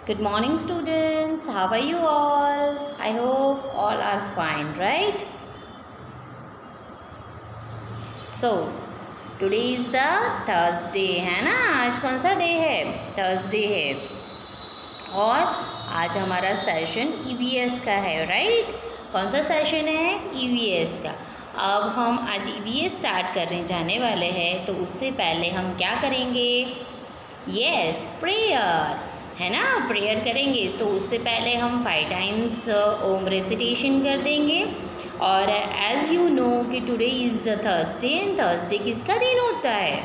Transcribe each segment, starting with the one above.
Good morning, students. How are you all? I hope all are fine, right? So, today is the Thursday, है ना? आज कौन सा day है? Thursday है और आज हमारा सेशन EVS का है, राइट? कौन सा सेशन है? EVS का। अब हम आज EVS स्टार्ट करने जाने वाले हैं, तो उससे पहले हम क्या करेंगे? यस, प्रेयर, है ना? प्रेयर करेंगे। तो उससे पहले हम 5 टाइम्स ओम रेसिटेशन कर देंगे। और एज़ यू नो कि today is the Thursday, and Thursday किसका दिन होता है?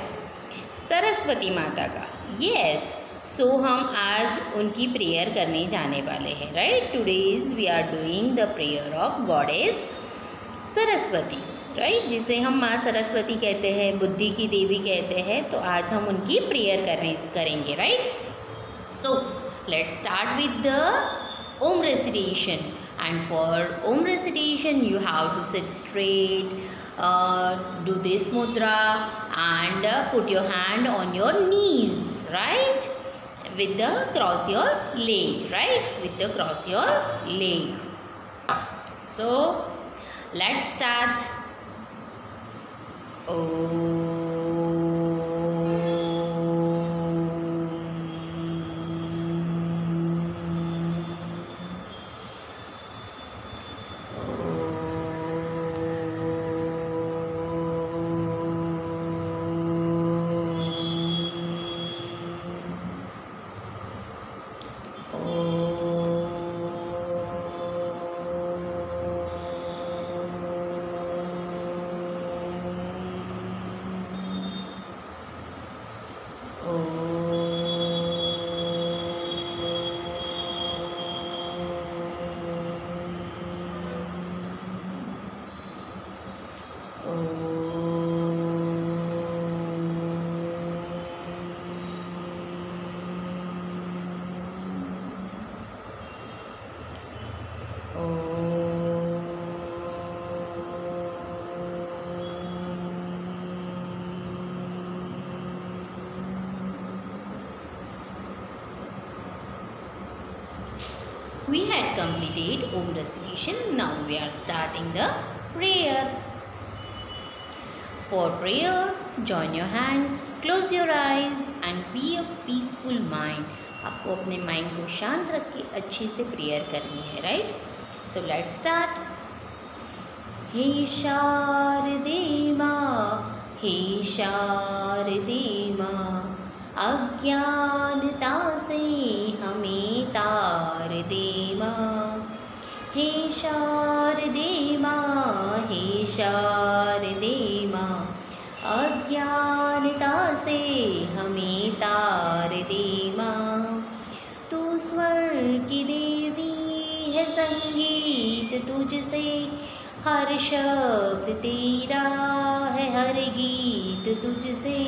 सरस्वती माता का। यस, सो हम आज उनकी प्रेयर करने जाने वाले हैं, right? Today is we are doing the prayer of goddess Saraswati, right? जिसे हम माँ सरस्वती कहते हैं, बुद्धि की देवी कहते हैं। तो आज हम उनकी प्रेयर करेंगे, right? So let's start with the Om recitation, and for Om recitation you have to sit straight, do this mudra and put your hand on your knees, right? With the cross your leg, right? With the cross your leg. So let's start. We had completed Om recitation. Now we are starting the prayer. For prayer, join your hands, close your eyes and be a peaceful mind. आपको अपने mind को शांत रख के अच्छे से prayer करनी है, राइट? So let's start. हे शारदे माँ, हे शारदे माँ, अज्ञानता से हमें तार दे माँ। हे शारदे माँ, हे शारदे माँ, अज्ञानता से हमें तार दे माँ। तू स्वर की देवी है, संगीत तुझसे, हर शब्द तेरा है, हर गीत तुझसे।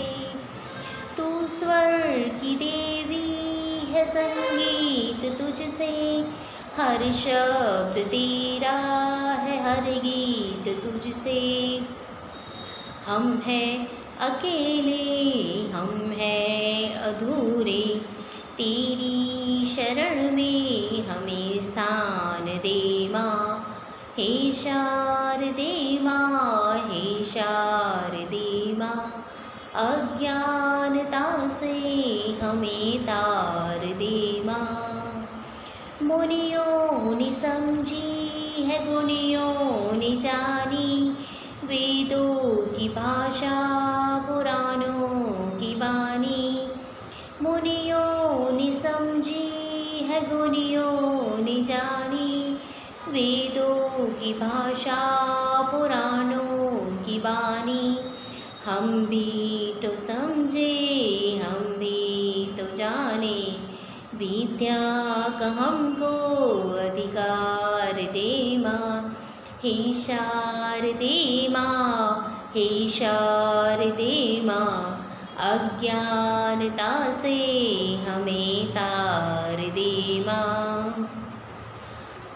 तू स्वर की देवी है, संगीत तुझसे, हर शब्द तेरा है, हर गीत तुझसे। हम हैं अकेले, हम हैं अधूरे, तेरी शरण में हमें स्थान दे माँ। हे शारदे माँ, हे शारदे माँ, अज्ञानता से हमें तार दे माँ। मुनियों ने समझी है, गुणियों ने जानी, वेदों की भाषा, पुराणों की वाणी। मुनियों ने समझी है, गुणियों ने जानी, वेदों की भाषा, पुराणों की वाणी। हम भी तो समझे, हम भी तो जाने, विद्या का हमको अधिकार दे माँ। हे शारदे माँ, हे शारदे माँ, अज्ञानता से हमें तार दे माँ।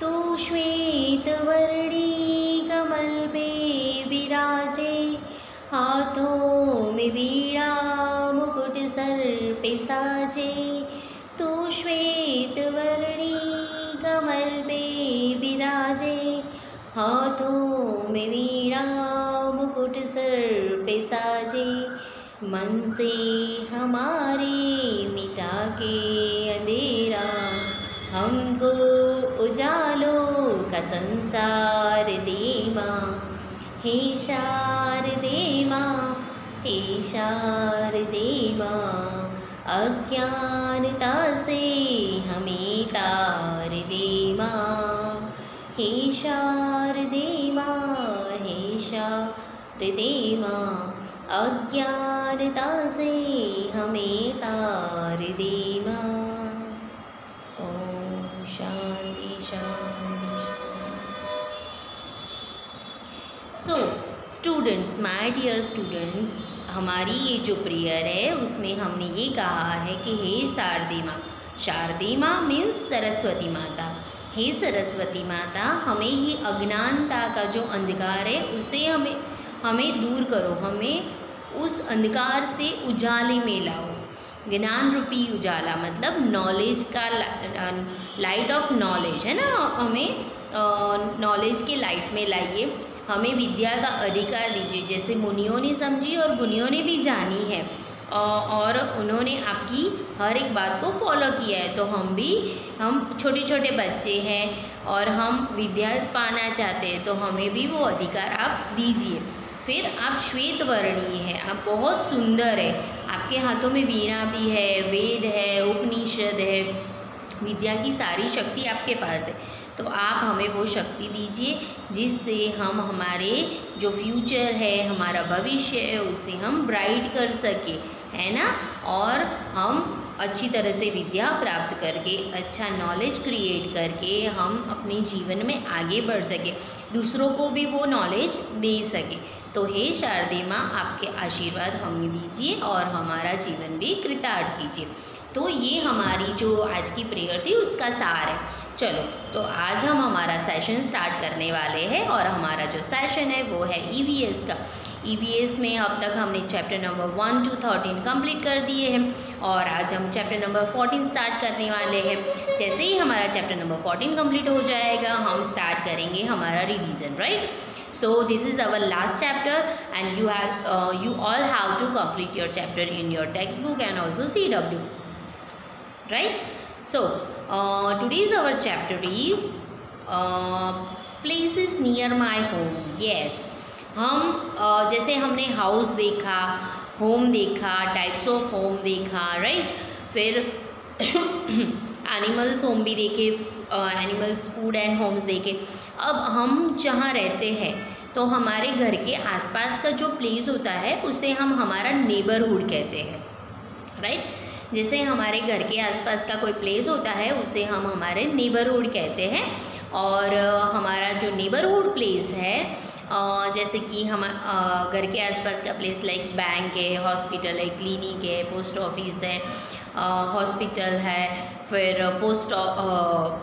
तू श्वेत वर्णी कमल पे विराजे, हाथों में वीणा, मुकुट सर पे साजे। तू श्वेत हाथों में वीणा मुकुट सर पे साजे, मन से हमारे मिटा के अंधेरा, हमको उजालों का संसार दे माँ। हे शारदे माँ, हे शारदे माँ, अज्ञानता से हमें तार दे माँ। हे शारदे माँ, हे शारदे माँ, अज्ञानता से हमें तार दे माँ। ओम शांति शांति शांति। So students, my dear students, हमारी ये जो प्रेयर है उसमें हमने ये कहा है कि हे शारदे माँ, शारदे माँ मीन्स सरस्वती माता। हे सरस्वती माता, हमें ये अज्ञानता का जो अंधकार है उसे हमें दूर करो, हमें उस अंधकार से उजाले में लाओ। ज्ञान रूपी उजाला मतलब नॉलेज का लाइट ऑफ नॉलेज है ना, हमें नॉलेज के लाइट में लाइए, हमें विद्या का अधिकार दीजिए। जैसे मुनियों ने समझी और गुनियों ने भी जानी है और उन्होंने आपकी हर एक बात को फॉलो किया है, तो हम छोटे छोटे बच्चे हैं और हम विद्या पाना चाहते हैं, तो हमें भी वो अधिकार आप दीजिए। फिर आप श्वेत वर्णीय है, आप बहुत सुंदर है, आपके हाथों में वीणा भी है, वेद है, उपनिषद है, विद्या की सारी शक्ति आपके पास है, तो आप हमें वो शक्ति दीजिए जिससे हम हमारे जो फ्यूचर है, हमारा भविष्य है, उसे हम ब्राइट कर सके, है ना, और हम अच्छी तरह से विद्या प्राप्त करके, अच्छा नॉलेज क्रिएट करके हम अपने जीवन में आगे बढ़ सके, दूसरों को भी वो नॉलेज दे सके। तो हे शारदे माँ, आपके आशीर्वाद हमें दीजिए और हमारा जीवन भी कृतार्थ कीजिए। तो ये हमारी जो आज की प्रेयर थी उसका सार है। चलो, तो आज हम हमारा सेशन स्टार्ट करने वाले हैं और हमारा जो सेशन है वो है ईवीएस का। ईवीएस में अब तक हमने चैप्टर नंबर 1 to 13 कंप्लीट कर दिए हैं और आज हम चैप्टर नंबर 14 स्टार्ट करने वाले हैं। जैसे ही हमारा चैप्टर नंबर 14 कंप्लीट हो जाएगा, हम स्टार्ट करेंगे हमारा revision, right. So this is our last chapter and you all have to complete your chapter in your textbook and also CW, right? So today's our chapter is places near my home. Yes, हम जैसे हमने house देखा, home देखा, types of home देखा, right. फिर animals home भी देखे, animals food and Holmes देखे। अब हम जहाँ रहते हैं तो हमारे घर के आसपास का जो प्लेस होता है उसे हम हमारा नेबरहुड कहते हैं, राइट। जैसे हमारे घर के आसपास का कोई प्लेस होता है उसे हम हमारे नेबरहुड कहते हैं। और हमारा जो नेबरहुड प्लेस है, जैसे कि हम घर के आसपास का प्लेस लाइक बैंक है, हॉस्पिटल है, क्लिनिक है, पोस्ट ऑफिस है, हॉस्पिटल है, फिर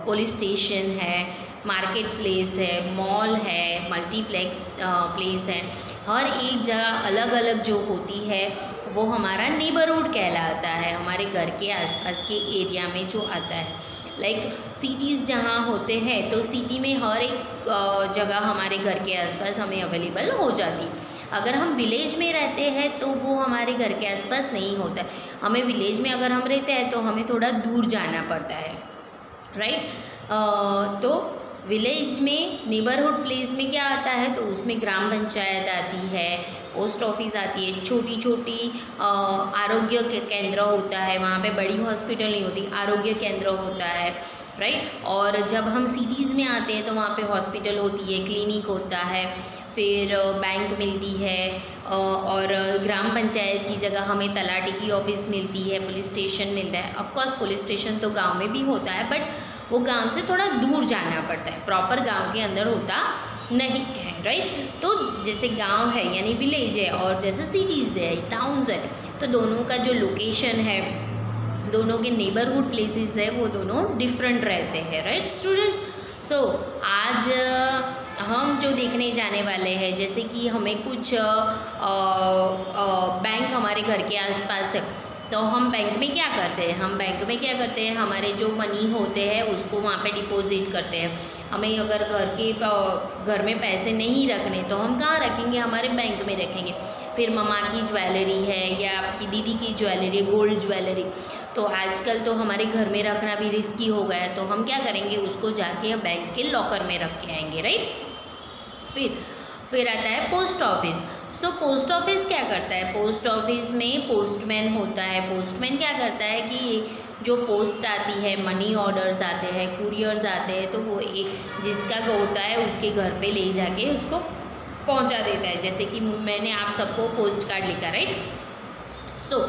पुलिस स्टेशन है, मार्केट प्लेस है, मॉल है, मल्टीप्लेक्स प्लेस है। हर एक जगह अलग अलग जो होती है वो हमारा नेबरहुड कहलाता है, हमारे घर के आसपास के एरिया में जो आता है। लाइक सिटीज़ जहाँ होते हैं तो सिटी में हर एक जगह हमारे घर के आसपास हमें अवेलेबल हो जाती। अगर हम विलेज में रहते हैं तो वो हमारे घर के आसपास नहीं होता है। हमें विलेज में अगर हम रहते हैं तो हमें थोड़ा दूर जाना पड़ता है, राइट। तो विलेज में नेबरहुड प्लेस में क्या आता है, तो उसमें ग्राम पंचायत आती है, पोस्ट ऑफिस आती है, छोटी छोटी आरोग्य केंद्र होता है, वहाँ पे बड़ी हॉस्पिटल नहीं होती, आरोग्य केंद्र होता है, राइट। और जब हम सिटीज़ में आते हैं तो वहाँ पे हॉस्पिटल होती है, क्लिनिक होता है, फिर बैंक मिलती है, और ग्राम पंचायत की जगह हमें तलाटी की ऑफिस मिलती है, पुलिस स्टेशन मिलता है। ऑफकोर्स पुलिस स्टेशन तो गांव में भी होता है, बट वो गांव से थोड़ा दूर जाना पड़ता है, प्रॉपर गांव के अंदर होता नहीं है, राइट। तो जैसे गांव है यानी विलेज है और जैसे सिटीज़ है, टाउन्स है, तो दोनों का जो लोकेशन है, दोनों के नेबरहुड प्लेसेस है, वो दोनों डिफरेंट रहते हैं, राइट स्टूडेंट्स। सो आज हम जो देखने जाने वाले हैं, जैसे कि हमें कुछ बैंक हमारे घर के आसपास है, तो हम बैंक में क्या करते हैं, हमारे जो मनी होते हैं उसको वहाँ पे डिपॉजिट करते हैं। हमें अगर घर में पैसे नहीं रखने तो हम कहाँ रखेंगे, हमारे बैंक में रखेंगे। फिर मम्मा की ज्वेलरी है या आपकी दीदी की ज्वेलरी, गोल्ड ज्वेलरी, तो आजकल तो हमारे घर में रखना भी रिस्की हो गया है, तो हम क्या करेंगे, उसको जाके बैंक के लॉकर में रख के आएंगे, राइट। फिर आता है post office. So post office क्या करता है, पोस्ट ऑफिस में पोस्टमैन होता है। पोस्टमैन क्या करता है कि जो पोस्ट आती है, मनी ऑर्डर्स आते हैं, कुरियर्स आते हैं, तो वो एक जिसका होता है उसके घर पे ले जाके उसको पहुंचा देता है। जैसे कि मैंने आप सबको पोस्ट कार्ड लिखा, राइट। सो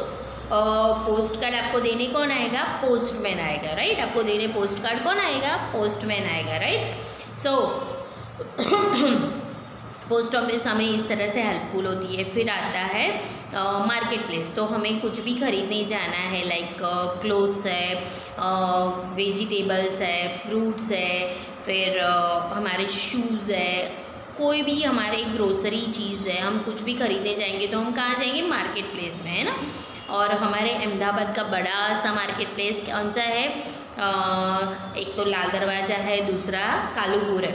पोस्ट कार्ड आपको देने कौन आएगा, पोस्टमैन आएगा, राइट। आपको देने पोस्ट कार्ड कौन आएगा, पोस्टमैन आएगा, राइट। सो पोस्ट ऑफिस हमें इस तरह से हेल्पफुल होती है। फिर आता है मार्केट प्लेस। तो हमें कुछ भी खरीदने जाना है, लाइक क्लोथ्स है, वेजिटेबल्स है, फ्रूट्स है, फिर हमारे शूज़ है, कोई भी हमारे ग्रोसरी चीज़ है, हम कुछ भी खरीदने जाएंगे तो हम कहाँ जाएंगे, मार्केट प्लेस में, है ना। और हमारे अहमदाबाद का बड़ा सा मार्केट प्लेस कौन सा है, एक तो लाल दरवाज़ा है, दूसरा कालूपुर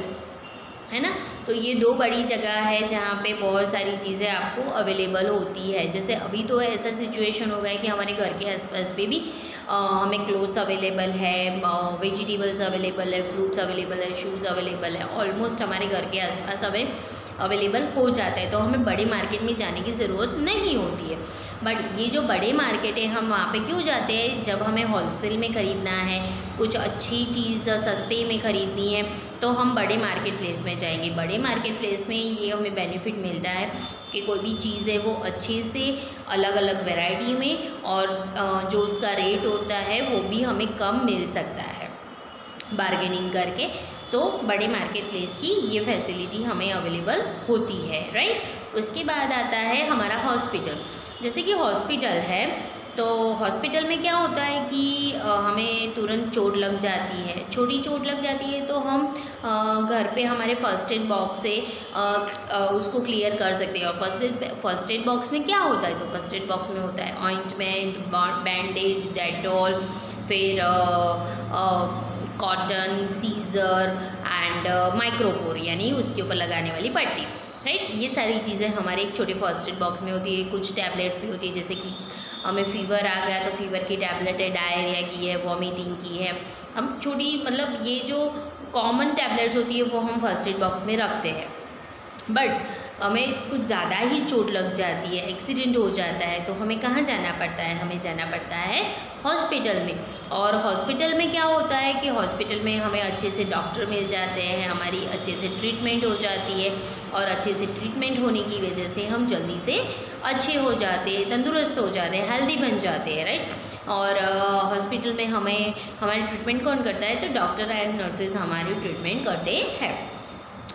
है ना। तो ये दो बड़ी जगह है जहाँ पे बहुत सारी चीज़ें आपको अवेलेबल होती है। जैसे अभी तो ऐसा सिचुएशन हो गया है कि हमारे घर के आसपास पे भी हमें क्लोथ्स अवेलेबल है, वेजिटेबल्स अवेलेबल है, फ्रूट्स अवेलेबल है, शूज़ अवेलेबल है, ऑलमोस्ट हमारे घर के आसपास हमें अवेलेबल हो जाता है। तो हमें बड़े मार्केट में जाने की ज़रूरत नहीं होती है। बट ये जो बड़े मार्केट है, हम वहाँ पे क्यों जाते हैं, जब हमें होलसेल में ख़रीदना है, कुछ अच्छी चीज़ सस्ते में ख़रीदनी है, तो हम बड़े मार्केट प्लेस में जाएंगे। बड़े मार्केट प्लेस में ये हमें बेनिफिट मिलता है कि कोई भी चीज़ है वो अच्छे से अलग अलग वैरायटी में, और जो उसका रेट होता है वो भी हमें कम मिल सकता है बार्गेनिंग करके। तो बड़े मार्केट प्लेस की ये फैसिलिटी हमें अवेलेबल होती है, राइट। उसके बाद आता है हमारा हॉस्पिटल। जैसे कि हॉस्पिटल है, तो हॉस्पिटल में क्या होता है कि हमें तुरंत चोट लग जाती है, छोटी चोट लग जाती है, तो हम घर पे हमारे फर्स्ट एड बॉक्स से उसको क्लियर कर सकते हैं। और फर्स्ट एड बॉक्स में क्या होता है, तो फर्स्ट एड बॉक्स में होता है ऑइंटमेंट, बैंडेज, डेटॉल, फिर कॉटन, सीजर एंड माइक्रोपोर, यानी उसके ऊपर लगाने वाली पट्टी, राइट। ये सारी चीज़ें हमारे एक छोटे फर्स्ट एड बॉक्स में होती है। कुछ टैबलेट्स भी होती है, जैसे कि हमें फीवर आ गया तो फीवर की टैबलेट है, डायरिया की है, वॉमिटिंग की है, हम छोटी मतलब ये जो कॉमन टैबलेट्स होती है वो हम फर्स्ट एड बॉक्स में रखते हैं। बट हमें कुछ ज़्यादा ही चोट लग जाती है, एक्सीडेंट हो जाता है, तो हमें कहाँ जाना पड़ता है, हमें जाना पड़ता है हॉस्पिटल में। और हॉस्पिटल में क्या होता है कि हॉस्पिटल में हमें अच्छे से डॉक्टर मिल जाते हैं, हमारी अच्छे से ट्रीटमेंट हो जाती है, और अच्छे से ट्रीटमेंट होने की वजह से हम जल्दी से अच्छे हो जाते हैं, तंदुरुस्त हो जाते हैं, हेल्दी बन जाते हैं, राइट। और हॉस्पिटल में हमें हमारी ट्रीटमेंट कौन करता है, तो डॉक्टर एंड नर्सेज हमारी ट्रीटमेंट करते हैं,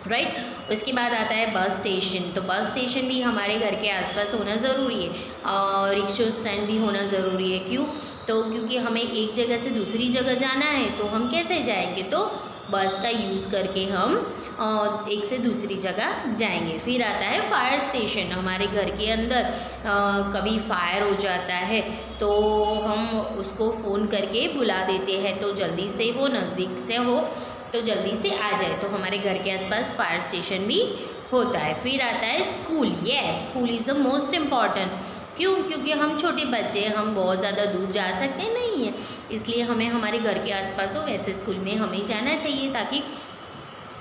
राइट। उसके बाद आता है बस स्टेशन। तो बस स्टेशन भी हमारे घर के आसपास होना ज़रूरी है, और रिक्शा स्टैंड भी होना ज़रूरी है। क्यों, तो क्योंकि हमें एक जगह से दूसरी जगह जाना है, तो हम कैसे जाएंगे, तो बस का यूज़ करके हम एक से दूसरी जगह जाएंगे। फिर आता है फायर स्टेशन। हमारे घर के अंदर कभी फायर हो जाता है तो हम उसको फ़ोन करके बुला देते हैं, तो जल्दी से वो नज़दीक से हो तो जल्दी से आ जाए। तो हमारे घर के आसपास फायर स्टेशन भी होता है। फिर आता है school. Yes, school is the most important. क्यों, क्योंकि हम छोटे बच्चे हैं, हम बहुत ज़्यादा दूर जा सकते नहीं हैं, इसलिए हमें हमारे घर के आसपास हो वैसे स्कूल में हमें जाना चाहिए, ताकि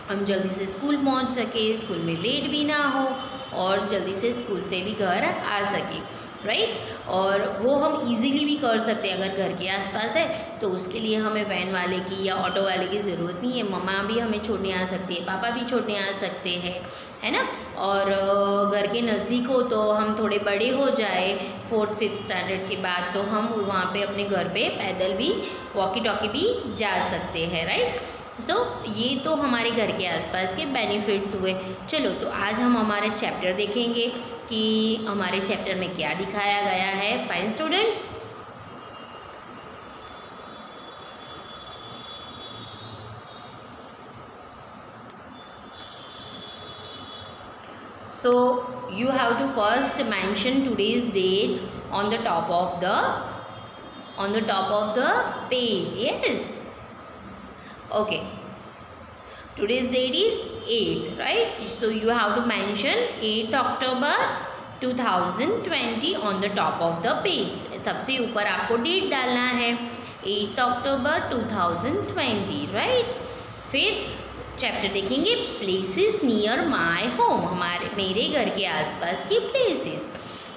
हम जल्दी से स्कूल पहुंच सके, स्कूल में लेट भी ना हो, और जल्दी से स्कूल से भी घर आ सके, राइट। और वो हम इजीली भी कर सकते हैं अगर घर के आसपास है, तो उसके लिए हमें वैन वाले की या ऑटो वाले की ज़रूरत नहीं है। मम्मा भी हमें छोड़ने आ सकती है, पापा भी छोड़ने आ सकते हैं, है ना। और घर के नज़दीक हो तो हम थोड़े बड़े हो जाए 4th 5th स्टैंडर्ड के बाद, तो हम वहाँ पे अपने घर पे पैदल भी, वॉकी टॉकी भी जा सकते हैं, राइट। सो ये तो हमारे घर के आसपास के बेनिफिट्स हुए। चलो, तो आज हम हमारे चैप्टर देखेंगे कि हमारे चैप्टर में क्या दिखाया गया है। Fine students, so you have to first mention today's date on the top of the on the top of the page. Yes. Okay. Today's date is 8th, right? So you have to mention 8th October 2020 on the top of the page. सबसे ऊपर आपको date डालना है 8th October 2020, right? फिर chapter देखेंगे places near my home, मेरे घर के आसपास की places.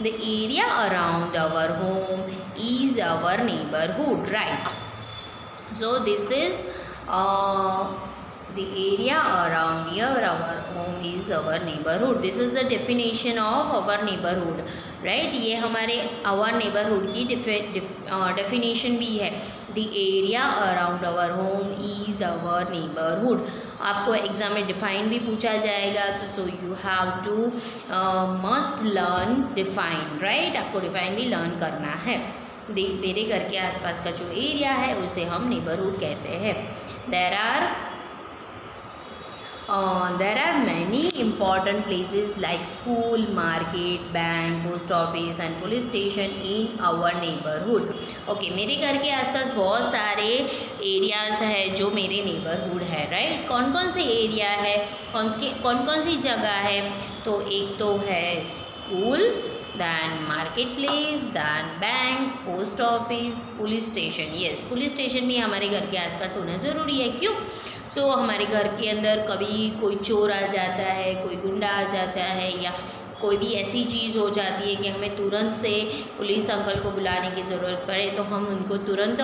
The area around our home is our neighbourhood, right? So this is the area around near our home is our neighborhood. This is the definition of our neighborhood, right? ये हमारे our neighborhood की definition भी है. The area around our home is our neighborhood. आपको exam में define भी पूछा जाएगा, तो so you have to must learn define, right? आपको डिफाइन भी लर्न करना है. मेरे घर के आसपास का जो एरिया है उसे हम नेबरहुड कहते हैं. There are many important places like school, market, bank, post office and police station in our neighborhood. Okay, मेरे घर के आसपास बहुत सारे एरियाज़ है जो मेरे नेबरहुड है, राइट? कौन कौन से एरिया है, कौन कौन सी जगह है? तो एक तो है school, then market place, then bank, post office, police station. Yes, police station भी हमारे घर के आसपास होना ज़रूरी है. क्यों? सो हमारे घर के अंदर कभी कोई चोर आ जाता है, कोई गुंडा आ जाता है, या कोई भी ऐसी चीज़ हो जाती है कि हमें तुरंत से पुलिस अंकल को बुलाने की ज़रूरत पड़े, तो हम उनको तुरंत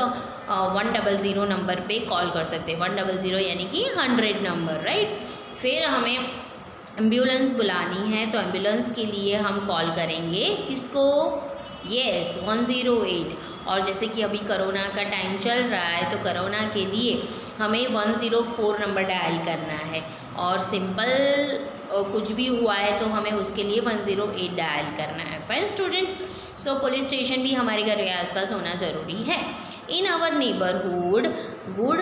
100 नंबर पे कॉल कर सकते हैं. 100 यानी कि 100 नंबर, राइट? फिर हमें एम्बुलेंस बुलानी है, तो एम्बुलेंस के लिए हम कॉल करेंगे किसको? यस, 108. और जैसे कि अभी कोरोना का टाइम चल रहा है, तो कोरोना के लिए हमें 104 नंबर डायल करना है. और सिंपल कुछ भी हुआ है तो हमें उसके लिए 108 डायल करना है. फाइन स्टूडेंट्स, सो पुलिस स्टेशन भी हमारे घर के आसपास होना ज़रूरी है. इन आवर नेबरहुड गुड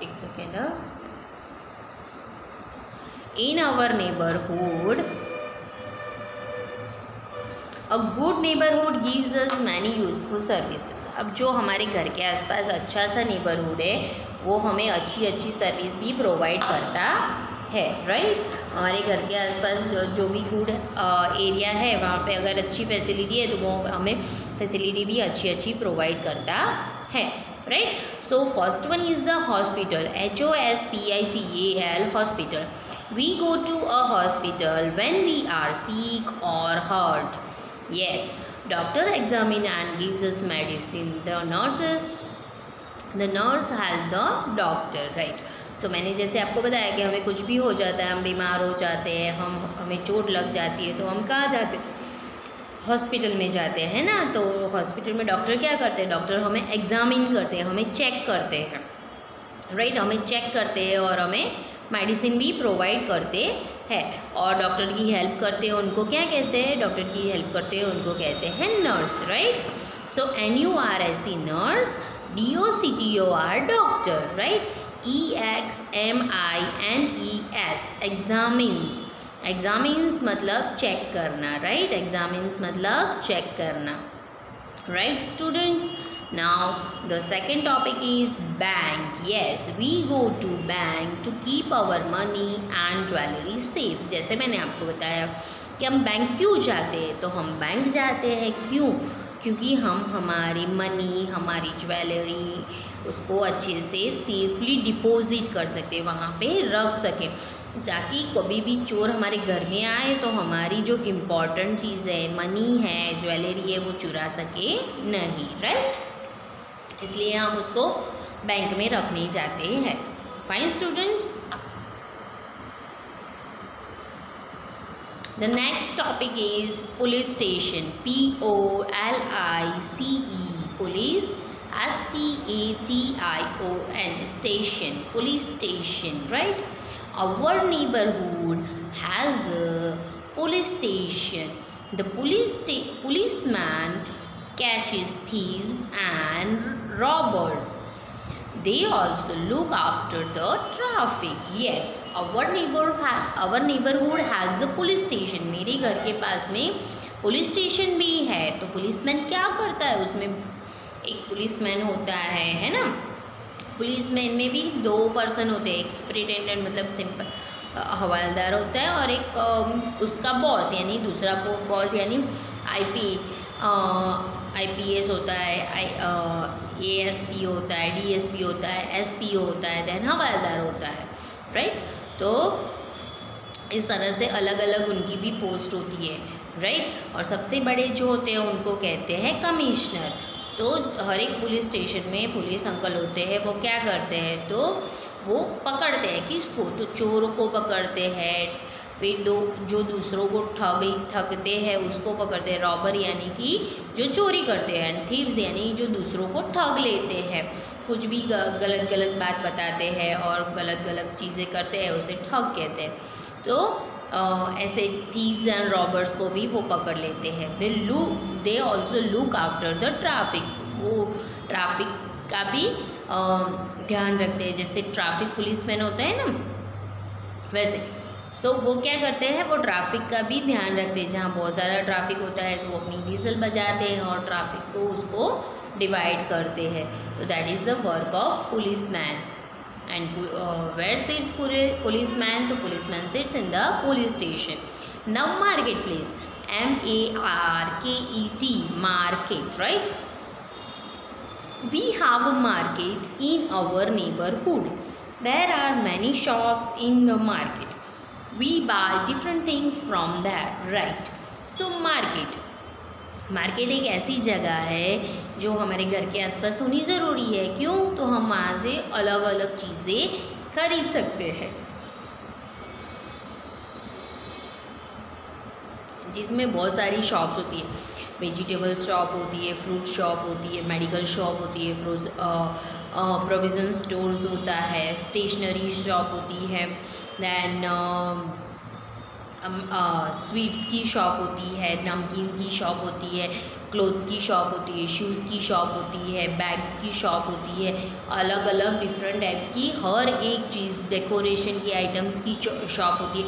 एक second. In our neighborhood, a good neighborhood gives us many useful services. अब जो हमारे घर के आसपास अच्छा सा नेबरहुड है वो हमें अच्छी अच्छी सर्विस भी प्रोवाइड करता है, राइट? हमारे घर के आसपास जो भी गुड एरिया है वहाँ पे अगर अच्छी फैसिलिटी है तो वो हमें फैसिलिटी भी अच्छी प्रोवाइड करता है, right? So first one is the hospital. HOSPITAL hospital. We go to a hospital when we are sick or hurt. Yes, doctor examine and gives us medicine. The nurse help the doctor, right? So मैंने जैसे आपको बताया कि हमें कुछ भी हो जाता है, हम बीमार हो जाते हैं, हमें चोट लग जाती है, तो हम कहाँ जाते हैं? हॉस्पिटल में जाते हैं ना. तो हॉस्पिटल में डॉक्टर क्या करते हैं? डॉक्टर हमें एग्जामिन करते हैं, हमें चेक करते हैं, राइट? हमें चेक करते हैं और हमें मेडिसिन भी प्रोवाइड करते हैं. और डॉक्टर की हेल्प करते हैं, उनको क्या कहते हैं? डॉक्टर की हेल्प करते हैं उनको कहते हैं नर्स, राइट? सो NURSE nurse, DOCTOR doctor, right? EXAMINES examines. Examines मतलब चेक करना, राइट? एग्जामिन्स मतलब चेक करना, right students? Now the second topic is bank. Yes, we go to bank to keep our money and jewelry safe. जैसे मैंने आपको बताया कि हम बैंक क्यों जाते हैं, तो हम बैंक जाते हैं क्यों? क्योंकि हम हमारी मनी, हमारी ज्वेलरी उसको अच्छे से सेफली डिपॉजिट कर सकें, वहाँ पे रख सकें, ताकि कभी भी चोर हमारे घर में आए तो हमारी जो इम्पोर्टेंट चीज़ है, मनी है, ज्वेलरी है, वो चुरा सके नहीं, राइट? इसलिए हम उसको बैंक में रखने जाते हैं. Fine students, the next topic is police station. POLICE police, STATION station, police station, right? Our neighborhood has a police station. The policeman catches thieves and robbers. They also look after the traffic. Yes, our neighborhood has a police station. मेरे घर के पास में police station भी है। तो policeman क्या करता है, उसमें एक पुलिसमैन होता है ना। पुलिसमैन में भी 2 पर्सन होते हैं, एक सुपरिटेंडेंट मतलब सिंपल हवालदार होता है, और एक उसका बॉस यानी दूसरा बॉस यानी IPS होता है, ASP होता है, DSP होता है, SPO होता है, देन हवालदार होता है, राइट। तो इस तरह से अलग अलग उनकी भी पोस्ट होती है, राइट। और सबसे बड़े जो होते हैं उनको कहते हैं कमिश्नर। तो हर एक पुलिस स्टेशन में पुलिस अंकल होते हैं, वो क्या करते हैं, तो वो पकड़ते हैं किसको, तो चोरों को पकड़ते हैं, फिर जो दूसरों को ठगते हैं उसको पकड़ते हैं, रॉबर यानी कि जो चोरी करते हैं, थीव्स यानी जो दूसरों को ठग लेते हैं, कुछ भी गलत बात बताते हैं और गलत चीज़ें करते हैं, उसे ठग कहते हैं। तो ऐसे थीव्स एंड रॉबर्स को भी वो पकड़ लेते हैं। They also look after the traffic, वो ट्रैफिक का भी ध्यान रखते हैं, जैसे ट्रैफिक पुलिसमैन होते हैं ना वैसे। सो वो क्या करते हैं, वो ट्रैफिक का भी ध्यान रखते हैं। जहाँ बहुत ज़्यादा ट्रैफिक होता है तो वो अपनी व्हिसल बजाते हैं और ट्रैफिक को उसको डिवाइड करते हैं। तो that is the work of policeman. And where sits policeman, तो policeman sits in the police station. Now market place, MARKET, market, right? We have a market in our neighborhood. There are many shops in the market. We buy different things from there, right? So market एक ऐसी जगह है जो हमारे घर के आसपास होनी ज़रूरी है। क्यों? तो हम वहाँ से अलग अलग चीज़ें खरीद सकते हैं, जिसमें बहुत सारी शॉप्स होती है। वेजिटेबल शॉप होती है, फ्रूट शॉप होती है, मेडिकल शॉप होती है, प्रोविज़न स्टोर्स होता है, स्टेशनरी शॉप होती है, दैन स्वीट्स की शॉप होती है, नमकीन की शॉप होती है, क्लोथ्स की शॉप होती है, शूज़ की शॉप होती है, बैग्स की शॉप होती है, अलग अलग डिफरेंट टाइप्स की हर एक चीज़, डेकोरेशन की आइटम्स की शॉप होती है।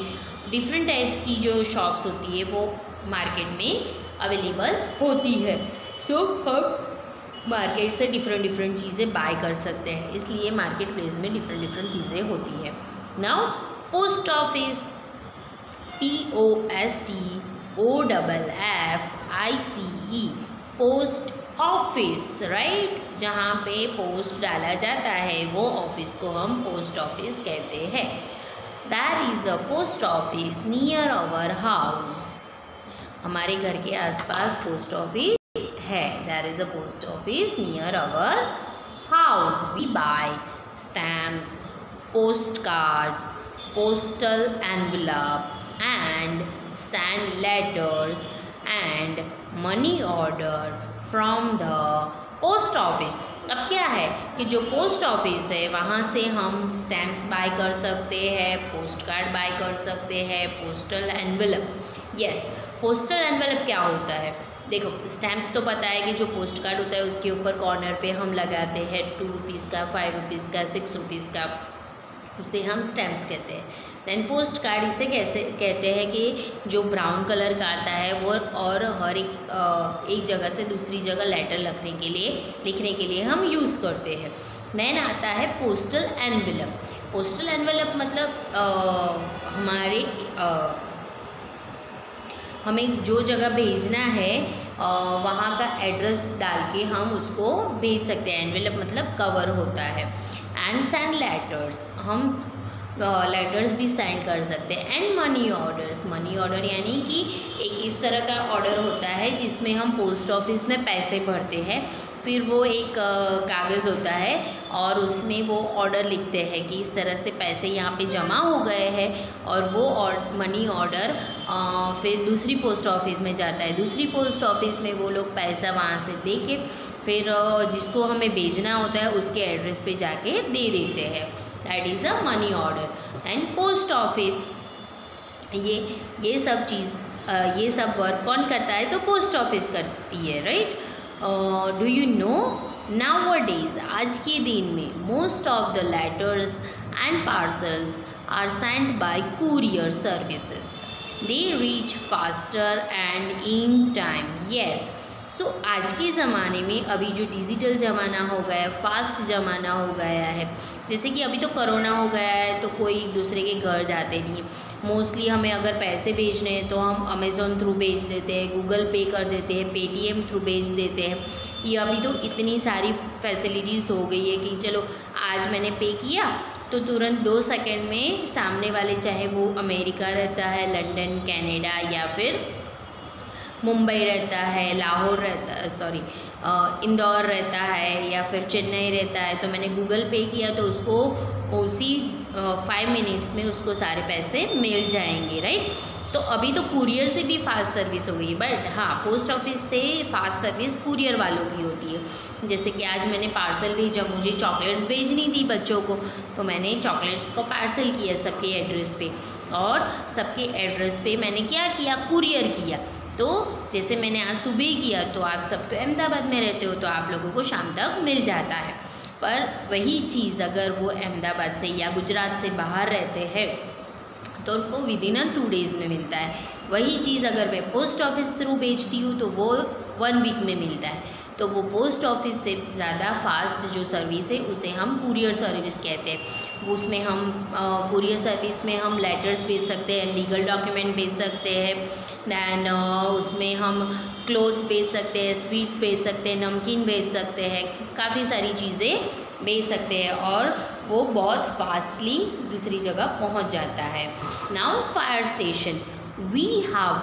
डिफरेंट टाइप्स की जो शॉप्स होती है वो मार्केट में अवेलेबल होती है। सो हम मार्केट से डिफरेंट चीज़ें बाय कर सकते हैं, इसलिए मार्केट प्लेस में डिफरेंट चीज़ें होती है। Now post office, POSTOFFICE, post office, right. जहाँ पे पोस्ट डाला जाता है वो ऑफिस को हम पोस्ट ऑफिस कहते हैं। There is a post office near our house. हमारे घर के आसपास पोस्ट ऑफिस है। There is a post office near our house. We buy stamps, postcards, postal envelope and send letters and money order from the post office. अब क्या है कि जो पोस्ट ऑफिस है वहाँ से हम स्टैम्प्स बाय कर सकते हैं, पोस्ट कार्ड बाय कर सकते हैं, postal envelope. Yes, postal envelope क्या होता है? देखो, स्टैम्प्स तो पता है कि जो पोस्ट कार्ड होता है उसके ऊपर कॉर्नर पे हम लगाते हैं 2 रुपीज़ का, 5 रुपीज़ का, 6 रुपीज़ का, उसे हम स्टैम्प्स कहते हैं। देन पोस्ट कार्ड इसे कैसे कहते हैं कि जो ब्राउन कलर का आता है वो, और हर एक जगह से दूसरी जगह लेटर लिखने के लिए हम यूज़ करते हैं। देन आता है पोस्टल एनवेलप। पोस्टल एनवेलप मतलब हमें जो जगह भेजना है वहाँ का एड्रेस डाल के हम उसको भेज सकते हैं। एनवेलप मतलब कवर होता है। एंड सेंड लेटर्स, हम लेटर्स भी सेंड कर सकते हैं। And money orders, money order यानी कि एक इस तरह का ऑर्डर होता है जिसमें हम पोस्ट ऑफिस में पैसे भरते हैं, फिर वो एक कागज़ होता है और उसमें वो ऑर्डर लिखते हैं कि इस तरह से पैसे यहाँ पे जमा हो गए हैं, और वो मनी ऑर्डर फिर दूसरी पोस्ट ऑफिस में जाता है। दूसरी पोस्ट ऑफिस में वो लोग पैसा वहाँ से दे के फिर जिसको हमें भेजना होता है उसके एड्रेस पे जाके दे देते हैं। That is a money order. And post office, ये सब वर्क कौन करता है? तो पोस्ट ऑफिस करती है, right. Do you know nowadays आज के दिन में most of the letters and parcels are sent by courier services. They reach faster and in time. Yes. सो आज के ज़माने में अभी जो डिजिटल ज़माना हो गया है, फास्ट ज़माना हो गया है, जैसे कि अभी तो कोरोना हो गया है तो कोई एक दूसरे के घर जाते नहीं है। मोस्टली हमें अगर पैसे भेजने हैं तो हम अमेज़ॉन थ्रू भेज देते हैं, गूगल पे कर देते हैं, पेटीएम थ्रू भेज देते हैं। ये अभी तो इतनी सारी फैसिलिटीज़ हो गई है कि चलो आज मैंने पे किया तो तुरंत 2 सेकंड में सामने वाले, चाहे वो अमेरिका रहता है, लंदन, कनाडा या फिर मुंबई रहता है, लाहौर रहता है, इंदौर रहता है या फिर चेन्नई रहता है, तो मैंने गूगल पे किया तो उसको उसी 5 मिनट्स में उसको सारे पैसे मिल जाएंगे, राइट। तो अभी तो कुरियर से भी फास्ट सर्विस हो गई है, बट हाँ पोस्ट ऑफिस से फास्ट सर्विस कुरियर वालों की होती है। जैसे कि आज मैंने पार्सल भेजा, मुझे चॉकलेट्स भेजनी थी बच्चों को, तो मैंने चॉकलेट्स को पार्सल किया सबके एड्रेस पे, और सबके एड्रेस पे मैंने क्या किया, कुरियर किया। तो जैसे मैंने आज सुबह किया तो आप सब तो अहमदाबाद में रहते हो तो आप लोगों को शाम तक मिल जाता है, पर वही चीज़ अगर वो अहमदाबाद से या गुजरात से बाहर रहते हैं तो उनको विदिन 2 डेज़ में मिलता है। वही चीज़ अगर मैं पोस्ट ऑफिस थ्रू भेजती हूँ तो वो 1 वीक में मिलता है। तो वो पोस्ट ऑफिस से ज़्यादा फास्ट जो सर्विस है उसे हम कुरियर सर्विस कहते हैं। उसमें हम कुरियर सर्विस में हम लेटर्स भेज सकते हैं, लीगल डॉक्यूमेंट भेज सकते हैं, दैन उसमें हम क्लोथ्स भेज सकते हैं, स्वीट्स भेज सकते हैं, नमकीन भेज सकते हैं, काफ़ी सारी चीज़ें भेज सकते हैं और वो बहुत फास्टली दूसरी जगह पहुंच जाता है। Now fire station, we have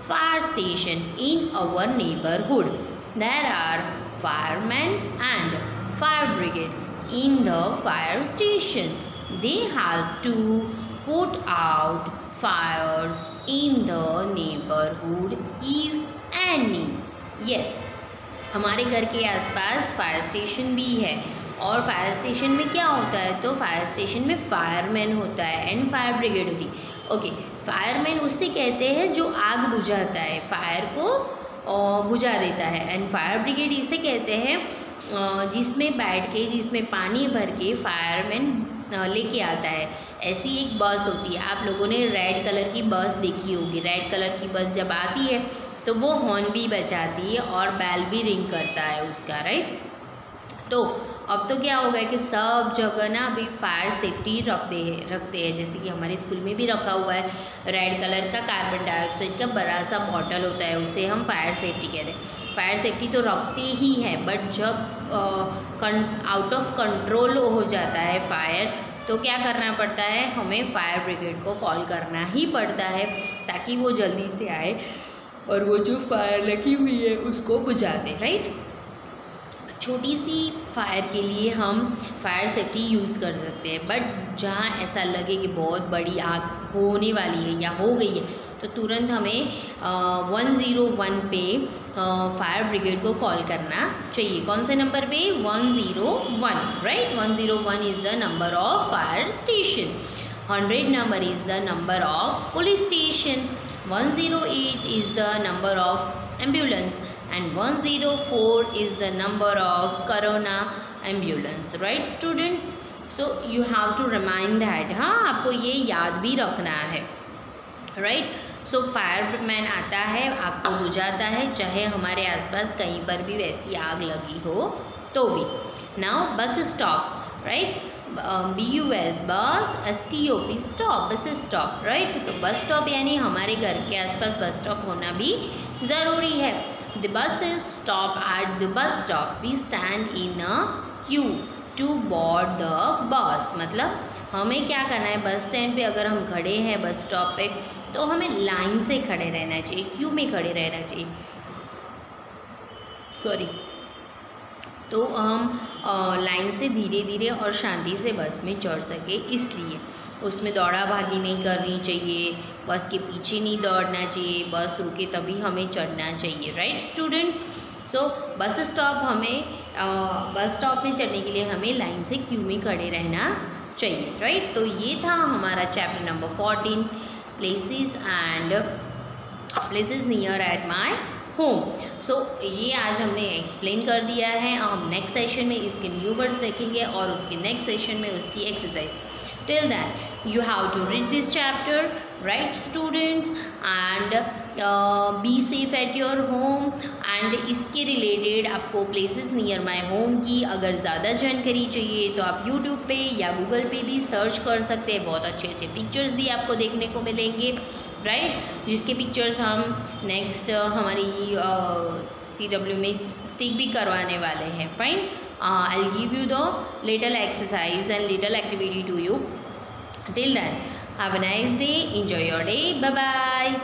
fire station in our neighbourhood. There are firemen and fire brigade in the fire station. They help to put out fires in the neighborhood if any. Yes, हमारे घर के आसपास fire station भी है। और fire station में क्या होता है, तो फायर स्टेशन में फायरमैन होता है एंड फायर ब्रिगेड होती है। ओके, फायरमैन उससे कहते हैं जो आग बुझाता है, फायर को बुझा देता है, एंड फायर ब्रिगेड इसे कहते हैं जिसमें बैठ के, जिसमें पानी भर के फायरमैन लेके आता है। ऐसी एक बस होती है, आप लोगों ने रेड कलर की बस देखी होगी। रेड कलर की बस जब आती है तो वो हॉर्न भी बजाती है और बेल भी रिंग करता है उसका, राइट। तो अब तो क्या हो गया कि सब जगह ना अभी फायर सेफ्टी रखते हैं। जैसे कि हमारे स्कूल में भी रखा हुआ है, रेड कलर का कार्बन डाइऑक्साइड का बड़ा सा बॉटल होता है, उसे हम फायर सेफ्टी कहते हैं। फायर सेफ्टी तो रखते ही है, बट जब आउट ऑफ कंट्रोल हो जाता है फायर, तो क्या करना पड़ता है, हमें फायर ब्रिगेड को कॉल करना ही पड़ता है ताकि वो जल्दी से आए और वो जो फायर लगी हुई है उसको बुझा दे, राइट। छोटी सी फायर के लिए हम फायर सेफ्टी यूज़ कर सकते हैं, बट जहाँ ऐसा लगे कि बहुत बड़ी आग होने वाली है या हो गई है तो तुरंत हमें 101 पे फायर ब्रिगेड को कॉल करना चाहिए। कौन से नंबर पे, 101, right. 101 is the number of fire station, 100 number is the number of police station, 108 is the number of ambulance and 104 is the number of corona ambulance, right students? So you have to remind that, हाँ आपको ये याद भी रखना है, right? So fireman आता है, आग को बुझाता है, चाहे हमारे आसपास कहीं पर भी वैसी आग लगी हो तो भी। Now bus stop, right? BUS बस, STOP stop, bus stop, right. तो बस स्टॉप यानी हमारे घर के आसपास बस स्टॉप होना भी ज़रूरी है। The buses stop at the bus stop. We stand in a queue to board the bus. मतलब हमें क्या करना है, बस स्टैंड पे अगर हम खड़े हैं बस स्टॉप पे तो हमें लाइन से खड़े रहना चाहिए, क्यू में खड़े रहना चाहिए, सॉरी। तो हम लाइन से धीरे धीरे और शांति से बस में चढ़ सके, इसलिए उसमें दौड़ा भागी नहीं करनी चाहिए, बस के पीछे नहीं दौड़ना चाहिए, बस रुके तभी हमें चढ़ना चाहिए, राइट स्टूडेंट्स। सो बस स्टॉप में चढ़ने के लिए हमें लाइन से क्यू में खड़े रहना चाहिए, राइट। तो ये था हमारा chapter number 14, places near at my home. So ये आज हमने एक्सप्लेन कर दिया है। हम नेक्स्ट सेशन में इसके न्यू वर्ड्स देखेंगे और उसके नेक्स्ट सेशन में उसकी exercise. Till then you have to read this chapter, right students, and be safe at your home. And इसके रिलेटेड आपको प्लेसेस नियर माई होम की अगर ज़्यादा जानकारी चाहिए तो आप यूट्यूब पे या गूगल पे भी सर्च कर सकते हैं। बहुत अच्छे अच्छे पिक्चर्स भी आपको देखने को मिलेंगे, राइट, जिसके पिक्चर्स हम नेक्स्ट हमारी CW में स्टिक भी करवाने वाले हैं। Fine, I will give you the little exercise and little activity to you. Till then have a nice day, enjoy your day, bye bye.